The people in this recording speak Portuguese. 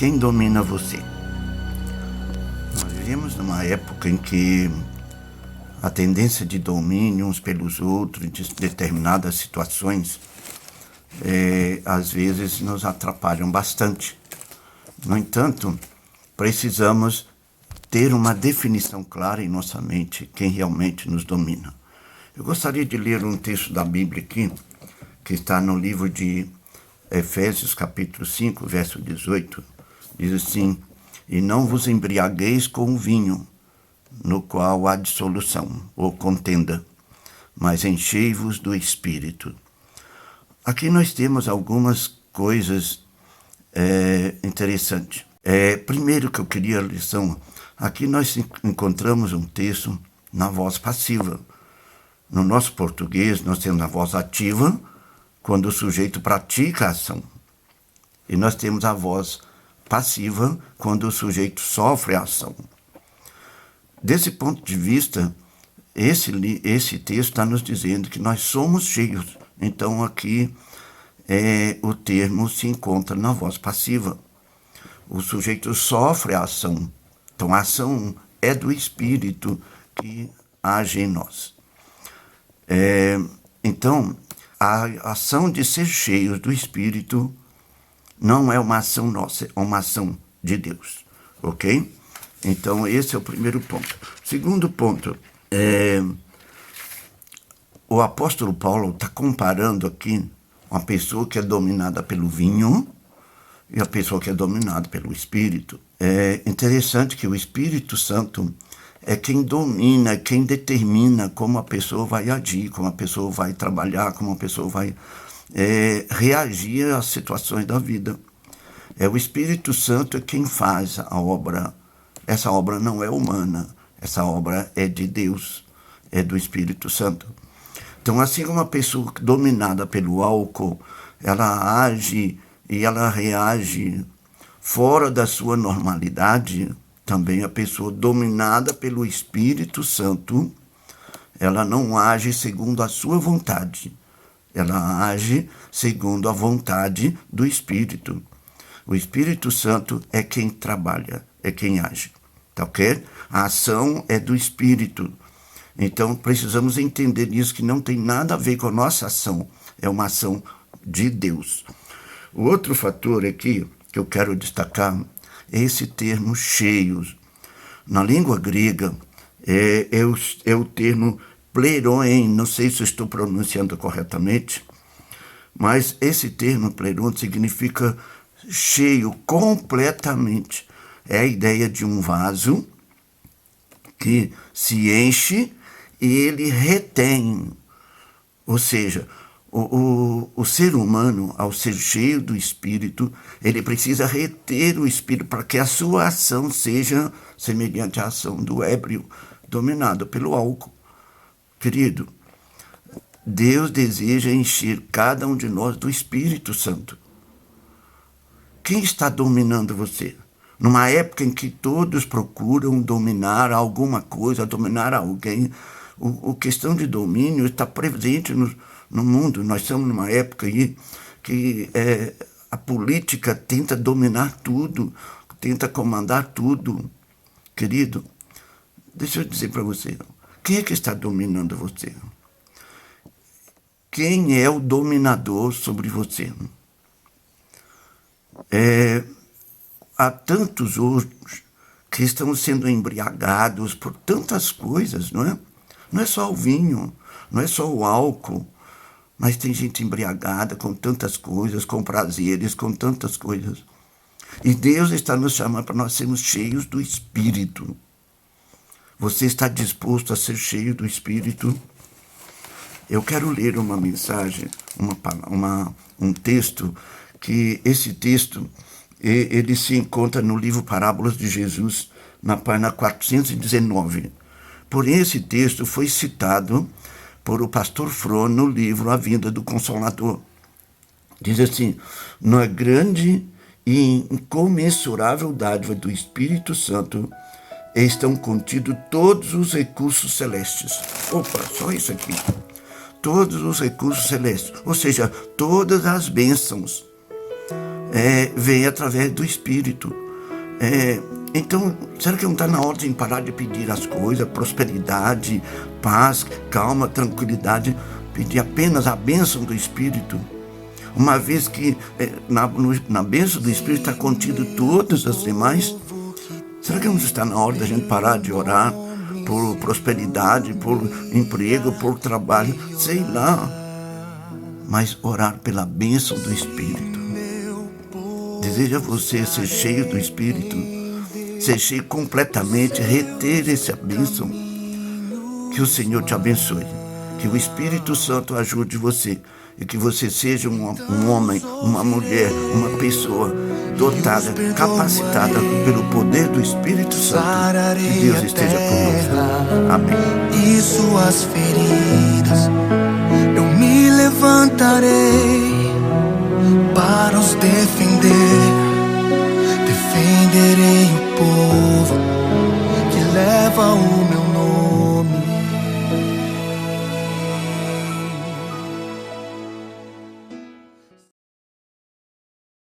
Quem domina você? Nós vivemos numa época em que a tendência de domínio uns pelos outros, de determinadas situações, às vezes nos atrapalham bastante. No entanto, precisamos ter uma definição clara em nossa mente, quem realmente nos domina. Eu gostaria de ler um texto da Bíblia aqui, que está no livro de Efésios, capítulo 5, verso 18. Diz assim: e não vos embriagueis com o vinho, no qual há dissolução ou contenda, mas enchei-vos do Espírito. Aqui nós temos algumas coisas interessantes. Primeiro que eu queria a lição, aqui nós encontramos um texto na voz passiva. No nosso português, nós temos a voz ativa, quando o sujeito pratica a ação. E nós temos a voz passiva, quando o sujeito sofre a ação. Desse ponto de vista, esse texto está nos dizendo que nós somos cheios. Então, aqui, o termo se encontra na voz passiva. O sujeito sofre a ação. Então, a ação é do Espírito que age em nós. Então, a ação de ser cheios do Espírito não é uma ação nossa, é uma ação de Deus, ok? Então, esse é o primeiro ponto. Segundo ponto, o apóstolo Paulo está comparando aqui uma pessoa que é dominada pelo vinho e a pessoa que é dominada pelo Espírito. É interessante que o Espírito Santo é quem domina, quem determina como a pessoa vai agir, como a pessoa vai trabalhar, como a pessoa vai reagir às situações da vida. O Espírito Santo é quem faz a obra. Essa obra não é humana, essa obra é de Deus, é do Espírito Santo. Então, assim como uma pessoa dominada pelo álcool, ela age e ela reage fora da sua normalidade, também a pessoa dominada pelo Espírito Santo, ela não age segundo a sua vontade. Ela age segundo a vontade do Espírito. O Espírito Santo é quem trabalha, é quem age. Tá ok? A ação é do Espírito. Então, precisamos entender isso, que não tem nada a ver com a nossa ação. É uma ação de Deus. O outro fator aqui que eu quero destacar é esse termo cheios. Na língua grega, é o termo pleiroen, não sei se eu estou pronunciando corretamente, mas esse termo pleiroen significa cheio completamente. É a ideia de um vaso que se enche e ele retém. Ou seja, o ser humano, ao ser cheio do Espírito, ele precisa reter o Espírito para que a sua ação seja semelhante à ação do ébrio dominado pelo álcool. Querido, Deus deseja encher cada um de nós do Espírito Santo. Quem está dominando você? Numa época em que todos procuram dominar alguma coisa, dominar alguém, a questão de domínio está presente no mundo. Nós estamos numa época aí que a política tenta dominar tudo, tenta comandar tudo. Querido, deixa eu dizer para você, quem é que está dominando você? Quem é o dominador sobre você? Há tantos outros que estão sendo embriagados por tantas coisas, não é? Não é só o vinho, não é só o álcool, mas tem gente embriagada com tantas coisas, com prazeres, com tantas coisas. E Deus está nos chamando para nós sermos cheios do Espírito. Você está disposto a ser cheio do Espírito? Eu quero ler uma mensagem, um texto, que esse texto ele se encontra no livro Parábolas de Jesus, na página 419. Porém, esse texto foi citado por o pastor Fron no livro A Vinda do Consolador. Diz assim: na grande e incomensurável dádiva do Espírito Santo estão contidos todos os recursos celestes. Opa, só isso aqui. Todos os recursos celestes, ou seja, todas as bênçãos vem através do Espírito. Então, será que não está na hora de parar de pedir as coisas, prosperidade, paz, calma, tranquilidade, pedir apenas a bênção do Espírito? Uma vez que na bênção do Espírito está contido todas as demais, será que não está na hora da gente parar de orar por prosperidade, por emprego, por trabalho, sei lá, mas orar pela bênção do Espírito? Deseja você ser cheio do Espírito, ser cheio completamente, reter essa bênção. Que o Senhor te abençoe, que o Espírito Santo ajude você e que você seja um homem, uma mulher, uma pessoa dotada, capacitada pelo poder do Espírito Santo. Que Deus esteja conosco. Amém. E suas feridas eu me levantarei.